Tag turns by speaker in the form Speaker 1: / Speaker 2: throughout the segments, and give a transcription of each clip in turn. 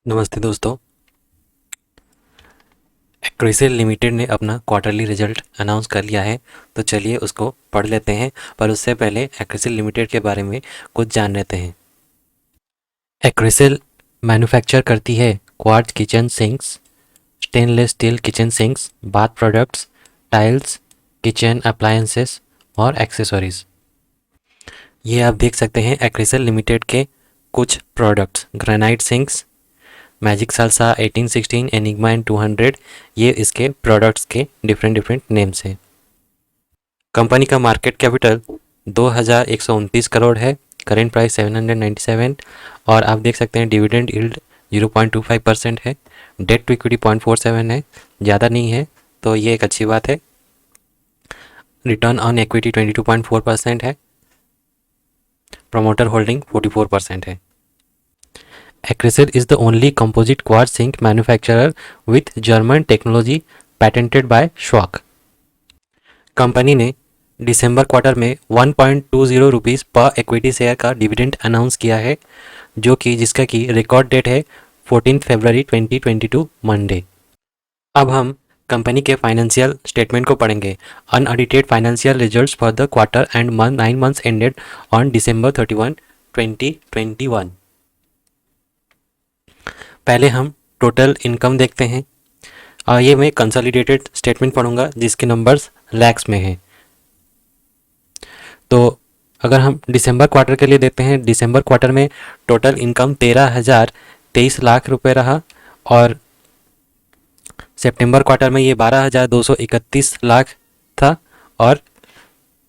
Speaker 1: नमस्ते दोस्तों। एक्रिसिल लिमिटेड ने अपना क्वार्टरली रिजल्ट अनाउंस कर लिया है, तो चलिए उसको पढ़ लेते हैं। पर उससे पहले एक्रिसिल लिमिटेड के बारे में कुछ जान लेते हैं। एक्रिसिल मैन्युफैक्चर करती है quartz kitchen sinks, stainless steel kitchen sinks, bath products, tiles, kitchen appliances और एक्सेसरीज। ये आप देख सकते हैं एक्रिसिल लिमिटेड के कुछ products. Granite sinks, magic salsa 1816, enigma and 200, ये इसके प्रोडक्ट्स के डिफरेंट डिफरेंट नेम्स हैं। कंपनी का मार्केट कैपिटल 2129 करोड़ है। करेंट प्राइस 797 और आप देख सकते हैं डिविडेंड यील्ड 0.25% है। डेट टू इक्विटी 0.47 है, ज़्यादा नहीं है, तो ये एक अच्छी बात है। रिटर्न ऑन इक्विटी 22.4% है। प्रमोटर होल्डिंग 44% है। Acrisil is the only composite quartz sink manufacturer with German technology patented by Schwach। Company ने दिसंबर क्वार्टर में 1.20 रुपीज़ पर इक्विटी शेयर का डिविडेंड अनाउंस किया है, जो कि जिसका की रिकॉर्ड डेट है 14 फरवरी 2022 मंडे। अब हम कंपनी के फाइनेंशियल स्टेटमेंट को पढ़ेंगे। Unaudited financial results for the quarter and 9 months ended on December 31, 2021। पहले हम टोटल इनकम देखते हैं। ये मैं कंसोलिडेटेड स्टेटमेंट पढ़ूंगा जिसके नंबर्स लैक्स में हैं। तो अगर हम दिसंबर क्वार्टर के लिए देखते हैं, दिसंबर क्वार्टर में टोटल इनकम 13,023 लाख रुपए रहा और सितंबर क्वार्टर में ये 12,231 लाख था और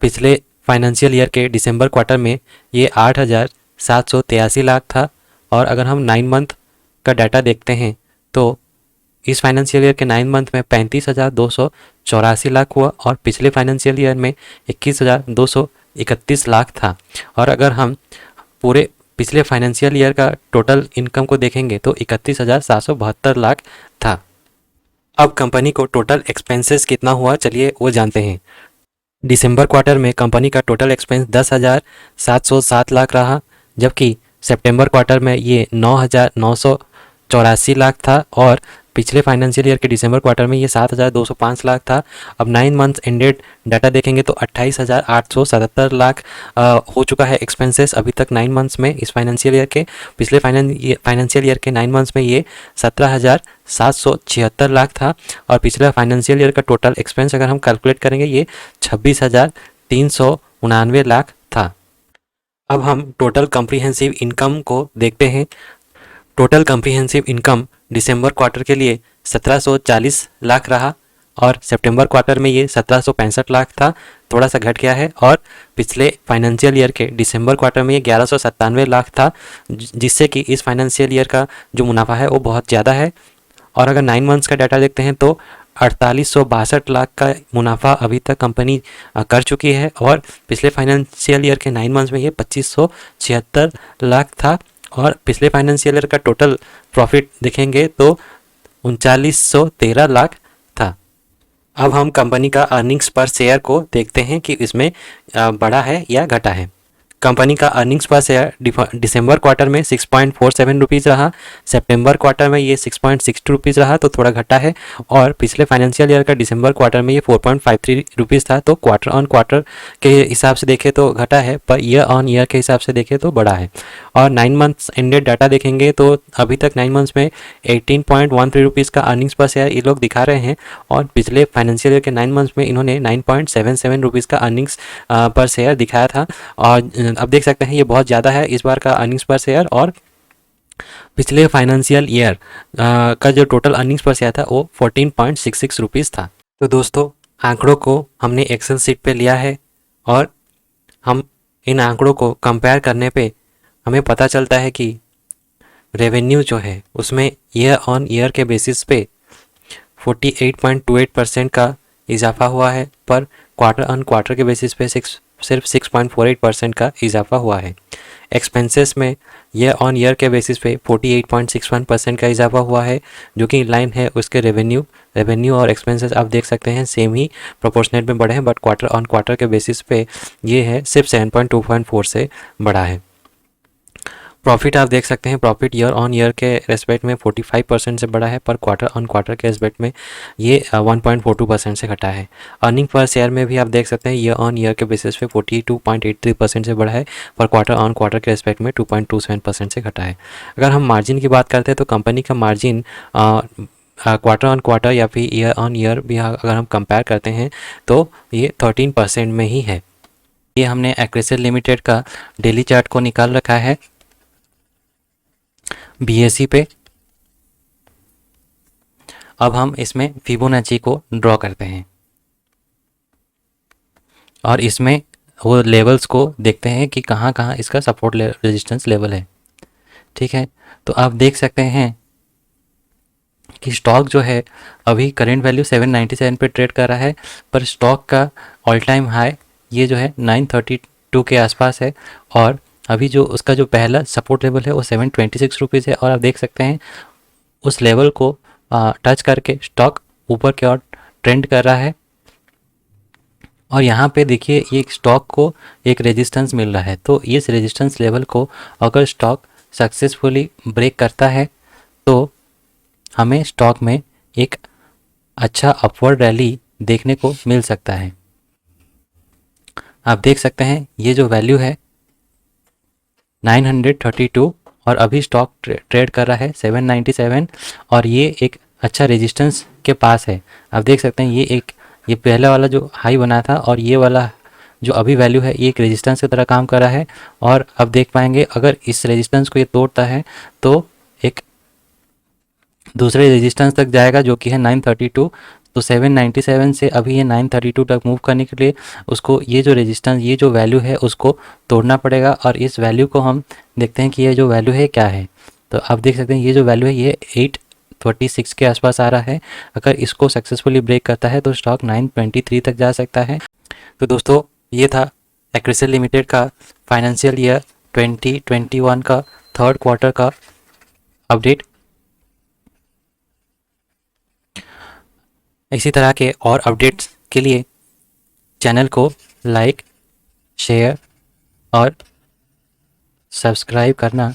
Speaker 1: पिछले फाइनेंशियल ईयर के दिसंबर क्वार्टर में ये 8,783 लाख था। और अगर हम 9 मंथ का डाटा देखते हैं तो इस फाइनेंशियल ईयर के 9 मंथ में 35,284 लाख हुआ और पिछले फाइनेंशियल ईयर में 21,231 लाख था। और अगर हम पूरे पिछले फाइनेंशियल ईयर का टोटल इनकम को देखेंगे तो 31,772 लाख था। अब कंपनी को टोटल एक्सपेंसेस कितना हुआ, चलिए वो जानते हैं। दिसंबर क्वार्टर में कंपनी का टोटल एक्सपेंस 10,707 लाख रहा, जबकि सितंबर क्वार्टर में ये 9,984 लाख था और पिछले फाइनेंशियल ईयर के दिसंबर क्वार्टर में ये 7,205 लाख था। अब 9 मंथ्स एंडेड डाटा देखेंगे तो 28,877 लाख हो चुका है एक्सपेंसेस अभी तक 9 मंथ्स में इस फाइनेंशियल ईयर के। पिछले फाइनेंशियल ईयर के 9 मंथ्स में ये 17,776 लाख था और पिछले फाइनेंशियल ईयर का टोटल एक्सपेंस अगर हम कैलकुलेट करेंगे ये 26,399 लाख था। अब हम टोटल कॉम्प्रिहेंसिव इनकम को देखते हैं। टोटल कॉम्प्रिहेंसिव इनकम दिसंबर क्वार्टर के लिए 1740 लाख रहा और सितंबर क्वार्टर में ये 1765 लाख था, थोड़ा सा घट गया है। और पिछले फाइनेंशियल ईयर के दिसंबर क्वार्टर में ये 1197 लाख था, जिससे कि इस फाइनेंशियल ईयर का जो मुनाफा है वो बहुत ज़्यादा है। और अगर 9 मंथ्स का डाटा देखते हैं तो 4862 लाख का मुनाफा अभी तक कंपनी कर चुकी है और पिछले फाइनेंशियल ईयर के 9 मंथ्स में ये 2576 लाख था और पिछले फाइनेंशियल ईयर का टोटल प्रॉफिट देखेंगे तो 3913 लाख था। अब हम कंपनी का अर्निंग्स पर शेयर को देखते हैं कि इसमें बढ़ा है या घटा है। कंपनी का अर्निंग्स पर शेयर दिसंबर क्वार्टर में 6.47 रुपीज़ रहा, सितंबर क्वार्टर में ये 6.62 रुपीज़ रहा, तो थोड़ा घटा है। और पिछले फाइनेंशियल ईयर का दिसंबर क्वार्टर में ये 4.53 रुपीज़ था, तो क्वार्टर ऑन क्वार्टर के हिसाब से देखें तो घटा है, पर ईयर ऑन ईयर के हिसाब से देखें तो बढ़ा है। और 9 मंथ्स एंडेड डाटा देखेंगे तो अभी तक 9 मंथ्स में 18.13 रुपीज़ का अर्निंग्स पर शेयर ये लोग दिखा रहे हैं और पिछले फाइनेंशियल ईयर के 9 मंथ्स में इन्होंने 9.77 रुपीज़ का अर्निंग्स पर शेयर दिखाया था। और अब देख सकते हैं ये बहुत ज़्यादा है इस बार का अर्निंग्स पर शेयर। और पिछले फाइनेंशियल ईयर का जो टोटल अर्निंग्स पर शेयर था वो 14.66 रुपीज़ था। तो दोस्तों आंकड़ों को हमने एक्सेल शीट पे लिया है और हम इन आंकड़ों को कंपेयर करने पे हमें पता चलता है कि रेवेन्यू जो है उसमें ईयर ऑन ईयर के बेसिस पे 48.28% का इजाफा हुआ है, पर क्वार्टर ऑन क्वार्टर के बेसिस पे सिर्फ 6.48% का इजाफा हुआ है। एक्सपेंसेस में ईयर ऑन ईयर के बेसिस पे 48.61% का इजाफा हुआ है, जो कि लाइन है उसके रेवेन्यू और एक्सपेंसेस आप देख सकते हैं सेम ही प्रोपोर्शनेट में बढ़े हैं, बट क्वार्टर ऑन क्वार्टर के बेसिस पे ये है सिर्फ 7.24 से बढ़ा है। प्रॉफिट आप देख सकते हैं, प्रॉफिट ईयर ऑन ईयर के रेस्पेक्ट में 45% से बढ़ा है, पर क्वार्टर ऑन क्वार्टर के रेस्पेक्ट में ये 1.42% से घटा है। अर्निंग पर शेयर में भी आप देख सकते हैं ईयर ऑन ईयर के बेसिस पे 42.83% से बढ़ा है, पर क्वार्टर ऑन क्वार्टर के रेस्पेक्ट में 2.27% से घटा है। अगर हम मार्जिन की बात करते हैं तो कंपनी का मार्जिन क्वार्टर ऑन क्वार्टर या फिर ईयर ऑन ईयर भी अगर हम कंपेयर करते हैं तो ये 13% में ही है। ये हमने एक्रेसिल लिमिटेड का डेली चार्ट को निकाल रखा है BSE पे। अब हम इसमें फिबोनाची को ड्रॉ करते हैं और इसमें वो लेवल्स को देखते हैं कि कहाँ कहाँ इसका सपोर्ट रेजिस्टेंस लेवल है। ठीक है, तो आप देख सकते हैं कि स्टॉक जो है अभी करेंट वैल्यू 797 पे ट्रेड कर रहा है, पर स्टॉक का ऑल टाइम हाई ये जो है 932 के आसपास है, और अभी जो उसका जो पहला सपोर्ट लेवल है वो 726 रुपीज़ है। और आप देख सकते हैं उस लेवल को टच करके स्टॉक ऊपर की ओर ट्रेंड कर रहा है, और यहाँ पे देखिए ये स्टॉक को एक रेजिस्टेंस मिल रहा है। तो इस रेजिस्टेंस लेवल को अगर स्टॉक सक्सेसफुली ब्रेक करता है तो हमें स्टॉक में एक अच्छा अपवर्ड रैली देखने को मिल सकता है। आप देख सकते हैं ये जो वैल्यू है 932, और अभी स्टॉक ट्रेड कर रहा है 797, और ये एक अच्छा रेजिस्टेंस के पास है। आप देख सकते हैं ये पहला वाला जो हाई बना था और ये वाला जो अभी वैल्यू है ये एक रेजिस्टेंस की तरह काम कर रहा है। और अब देख पाएंगे अगर इस रेजिस्टेंस को ये तोड़ता है तो एक दूसरे रेजिस्टेंस तक जाएगा जो कि है 932। तो 797 से अभी ये 932 तक मूव करने के लिए उसको ये जो रेजिस्टेंस ये जो वैल्यू है उसको तोड़ना पड़ेगा, और इस वैल्यू को हम देखते हैं कि ये जो वैल्यू है क्या है। तो आप देख सकते हैं ये जो वैल्यू है ये 836 के आसपास आ रहा है। अगर इसको सक्सेसफुली ब्रेक करता है तो स्टॉक 923 तक जा सकता है। तो दोस्तों ये था एक्रेसिल लिमिटेड का फाइनेंशियल ईयर 2021 का थर्ड क्वार्टर का अपडेट। इसी तरह के और अपडेट्स के लिए चैनल को लाइक, शेयर और सब्सक्राइब करना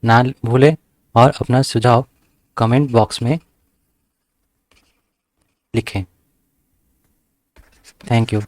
Speaker 1: ना भूलें, और अपना सुझाव कमेंट बॉक्स में लिखें। Thank you.